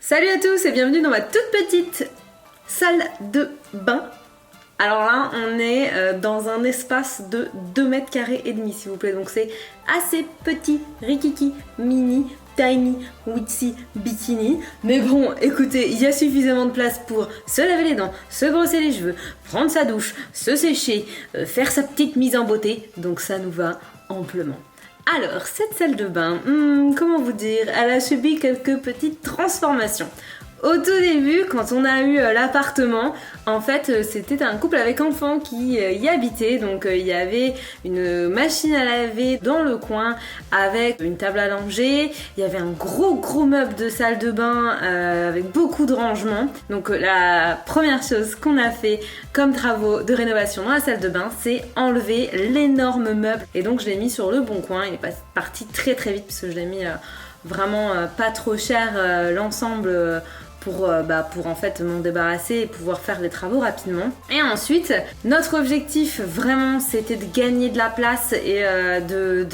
Salut à tous et bienvenue dans ma toute petite salle de bain. Alors là, on est dans un espace de 2 mètres carrés et demi, s'il vous plaît. Donc c'est assez petit, rikiki, mini, tiny, witsy, bikini. Mais bon, écoutez, il y a suffisamment de place pour se laver les dents, se brosser les cheveux, prendre sa douche, se sécher, faire sa petite mise en beauté. Donc ça nous va amplement. Alors, cette salle de bain, comment vous dire, elle a subi quelques petites transformations. Au tout début, quand on a eu l'appartement, en fait, c'était un couple avec enfants qui y habitait. Donc, il y avait une machine à laver dans le coin avec une table à langer. Il y avait un gros meuble de salle de bain avec beaucoup de rangements. Donc, la première chose qu'on a fait comme travaux de rénovation dans la salle de bain, c'est enlever l'énorme meuble. Et donc, je l'ai mis sur le bon coin. Il est parti très vite parce que je l'ai mis vraiment pas trop cher l'ensemble. Pour en fait m'en débarrasser et pouvoir faire les travaux rapidement. Et ensuite, notre objectif vraiment c'était de gagner de la place et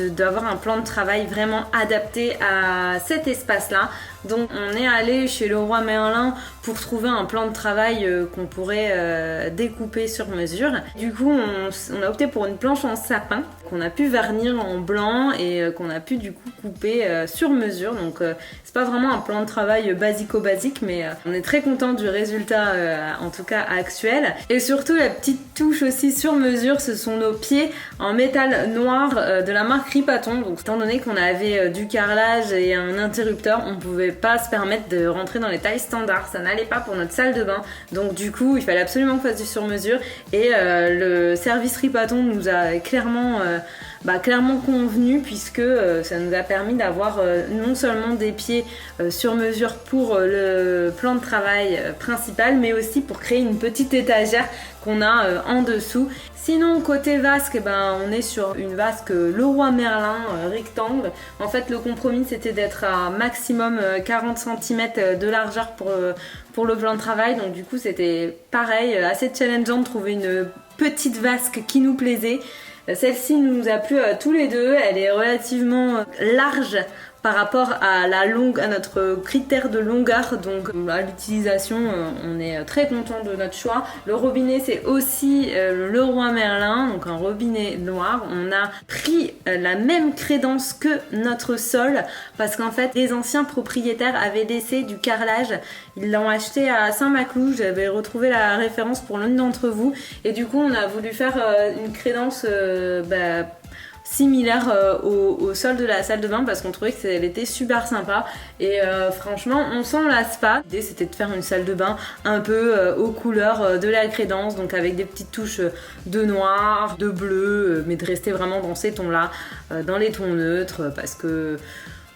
d'avoir un plan de travail vraiment adapté à cet espace-là. Donc on est allé chez Leroy Merlin pour trouver un plan de travail qu'on pourrait découper sur mesure. Du coup on a opté pour une planche en sapin qu'on a pu vernir en blanc et qu'on a pu du coup couper sur mesure. Donc c'est pas vraiment un plan de travail basico-basique, mais on est très content du résultat en tout cas actuel. Et surtout la petite touche aussi sur mesure, ce sont nos pieds en métal noir de la marque Ripaton. Donc étant donné qu'on avait du carrelage et un interrupteur, on pouvait pas se permettre de rentrer dans les tailles standards, ça n'allait pas pour notre salle de bain. Donc du coup il fallait absolument qu'on fasse du sur mesure et le service Ripaton nous a clairement convenu, puisque ça nous a permis d'avoir non seulement des pieds sur mesure pour le plan de travail principal, mais aussi pour créer une petite étagère qu'on a en dessous. Sinon côté vasque, on est sur une vasque Leroy Merlin rectangle. En fait le compromis c'était d'être à maximum 40 cm de largeur pour le plan de travail. Donc du coup c'était pareil, assez challengeant de trouver une petite vasque qui nous plaisait. Celle-ci nous a plu à tous les deux, elle est relativement large par rapport à notre critère de longueur, donc à l'utilisation on est très content de notre choix. Le robinet c'est aussi le Leroy Merlin, donc un robinet noir. On a pris la même crédence que notre sol parce qu'en fait les anciens propriétaires avaient laissé du carrelage, ils l'ont acheté à Saint-Maclou, j'avais retrouvé la référence pour l'une d'entre vous et du coup on a voulu faire une crédence similaire au sol de la salle de bain parce qu'on trouvait qu'elle était super sympa et franchement on s'en lasse pas. L'idée c'était de faire une salle de bain un peu aux couleurs de la crédence, donc avec des petites touches de noir, de bleu, mais de rester vraiment dans ces tons là, dans les tons neutres, parce que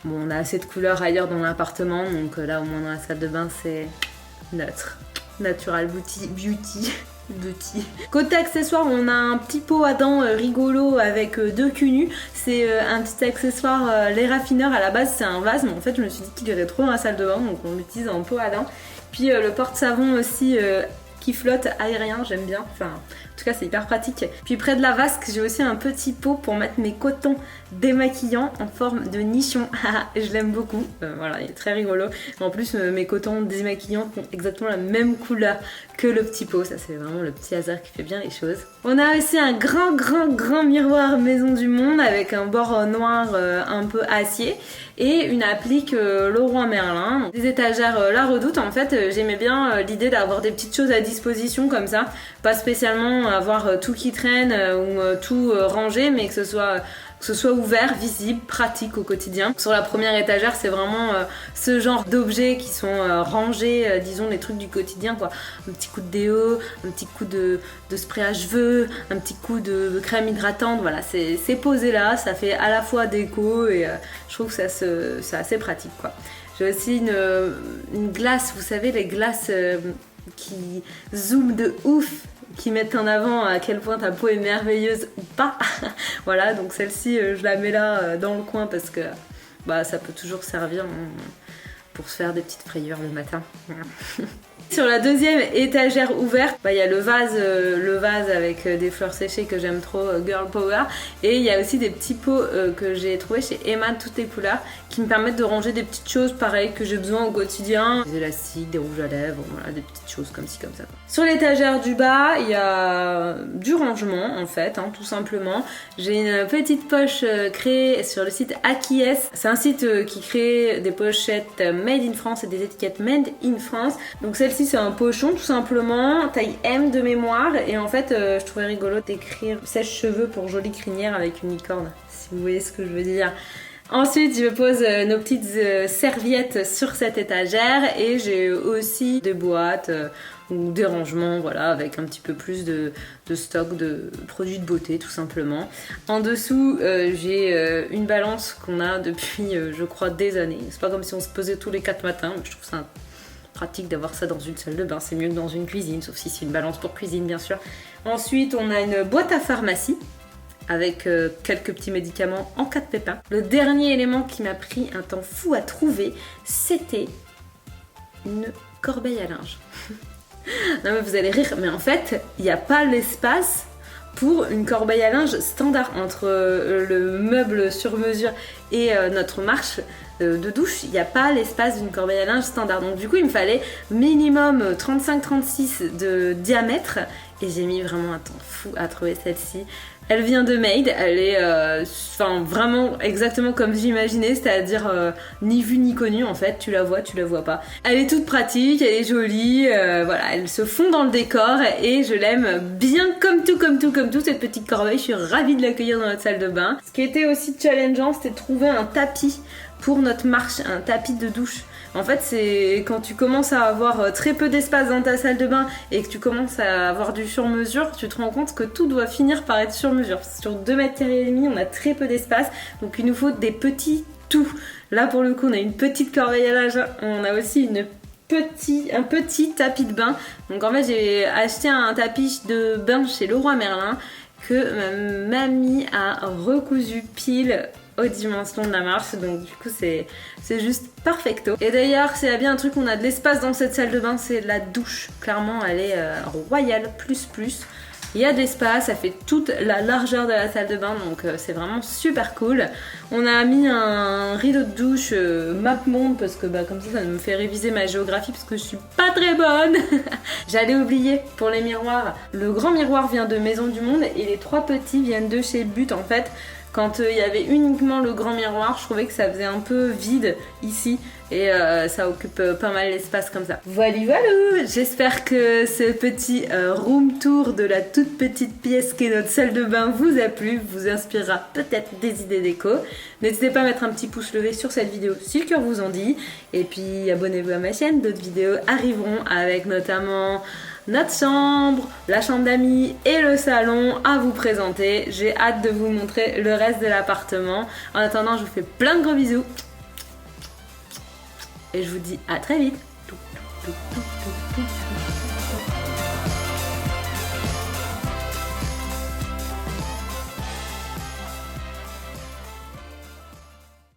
bon, on a assez de couleurs ailleurs dans l'appartement, donc là au moins dans la salle de bain c'est neutre, natural beauty. Côté accessoires, on a un petit pot à dents rigolo avec 2 culs nus. C'est un petit accessoire, les raffineurs. À la base c'est un vase, mais en fait je me suis dit qu'il irait trop dans la salle de bain, donc on l'utilise en pot à dents. Puis le porte-savon aussi qui flotte aérien, j'aime bien, enfin en tout cas c'est hyper pratique. Puis près de la vasque j'ai aussi un petit pot pour mettre mes cotons démaquillants en forme de nichon. Je l'aime beaucoup, voilà, il est très rigolo. En plus mes cotons démaquillants ont exactement la même couleur que le petit pot, ça c'est vraiment le petit hasard qui fait bien les choses. On a aussi un grand miroir Maison du Monde avec un bord noir un peu acier et une applique Leroy Merlin. Des étagères La Redoute, en fait j'aimais bien l'idée d'avoir des petites choses à disposition comme ça, pas spécialement avoir tout qui traîne ou tout rangé, mais que ce soit ouvert, visible, pratique au quotidien. Sur la première étagère, c'est vraiment ce genre d'objets qui sont rangés, disons les trucs du quotidien quoi. Un petit coup de déo, un petit coup de spray à cheveux, un petit coup de crème hydratante, voilà, c'est posé là, ça fait à la fois déco et je trouve que c'est assez pratique quoi. J'ai aussi une glace, vous savez les glaces qui zooment de ouf, qui mettent en avant à quel point ta peau est merveilleuse ou pas. Voilà, donc celle-ci je la mets là dans le coin parce que ça peut toujours servir pour se faire des petites frayeurs le matin. Sur la deuxième étagère ouverte, il y a le vase avec des fleurs séchées que j'aime trop, Girl Power. Et il y a aussi des petits pots que j'ai trouvé chez Emma de toutes les couleurs qui me permettent de ranger des petites choses pareilles que j'ai besoin au quotidien. Des élastiques, des rouges à lèvres, voilà, des petites choses comme ci, comme ça. Sur l'étagère du bas, il y a du rangement en fait, tout simplement. J'ai une petite poche créée sur le site Akies. C'est un site qui crée des pochettes made in France et des étiquettes made in France. Donc celle-ci c'est un pochon tout simplement, taille M de mémoire. Et en fait je trouvais rigolo d'écrire sèche-cheveux pour jolie crinière avec une licorne, si vous voyez ce que je veux dire. Ensuite, je pose nos petites serviettes sur cette étagère et j'ai aussi des boîtes ou des rangements, voilà, avec un petit peu plus de stock de produits de beauté, tout simplement. En dessous, j'ai une balance qu'on a depuis, je crois, des années. C'est pas comme si on se posait tous les 4 matins, mais je trouve ça pratique d'avoir ça dans une salle de bain. C'est mieux que dans une cuisine, sauf si c'est une balance pour cuisine, bien sûr. Ensuite, on a une boîte à pharmacie avec quelques petits médicaments en cas de pépin. Le dernier élément qui m'a pris un temps fou à trouver, c'était une corbeille à linge. Non mais vous allez rire, mais en fait, il n'y a pas l'espace pour une corbeille à linge standard entre le meuble sur mesure et notre marche de douche. Il n'y a pas l'espace d'une corbeille à linge standard. Donc du coup, il me fallait minimum 35-36 de diamètre et j'ai mis vraiment un temps fou à trouver celle-ci. Elle vient de Made, elle est vraiment exactement comme j'imaginais, c'est-à-dire ni vue ni connue en fait, tu la vois pas. Elle est toute pratique, elle est jolie, voilà, elle se fond dans le décor et je l'aime bien comme tout cette petite corbeille. Je suis ravie de l'accueillir dans notre salle de bain. Ce qui était aussi challengeant, c'était de trouver un tapis pour notre marche, un tapis de douche. En fait, c'est quand tu commences à avoir très peu d'espace dans ta salle de bain et que tu commences à avoir du sur-mesure, tu te rends compte que tout doit finir par être sur-mesure. Sur 2,5 mètres, on a très peu d'espace, donc il nous faut des petits tout. Là, pour le coup, on a une petite corbeille à linge, on a aussi un petit tapis de bain. Donc en fait, j'ai acheté un tapis de bain chez Leroy Merlin que ma mamie a recousu pile aux dimensions de la marche, donc du coup c'est juste perfecto. Et d'ailleurs, s'il y a bien un truc, on a de l'espace dans cette salle de bain, c'est la douche. Clairement, elle est royale, plus. Il y a de l'espace, ça fait toute la largeur de la salle de bain, donc c'est vraiment super cool. On a mis un rideau de douche MapMonde parce que comme ça me fait réviser ma géographie parce que je suis pas très bonne. J'allais oublier pour les miroirs. Le grand miroir vient de Maison du Monde et les 3 petits viennent de chez But en fait. Quand il y avait uniquement le grand miroir, je trouvais que ça faisait un peu vide ici et ça occupe pas mal l'espace comme ça. Voilà, j'espère que ce petit room tour de la toute petite pièce qu'est notre salle de bain vous a plu, vous inspirera peut-être des idées déco. N'hésitez pas à mettre un petit pouce levé sur cette vidéo si le cœur vous en dit. Et puis abonnez-vous à ma chaîne, d'autres vidéos arriveront avec notamment notre chambre, la chambre d'amis et le salon à vous présenter. J'ai hâte de vous montrer le reste de l'appartement. En attendant, je vous fais plein de gros bisous. Et je vous dis à très vite.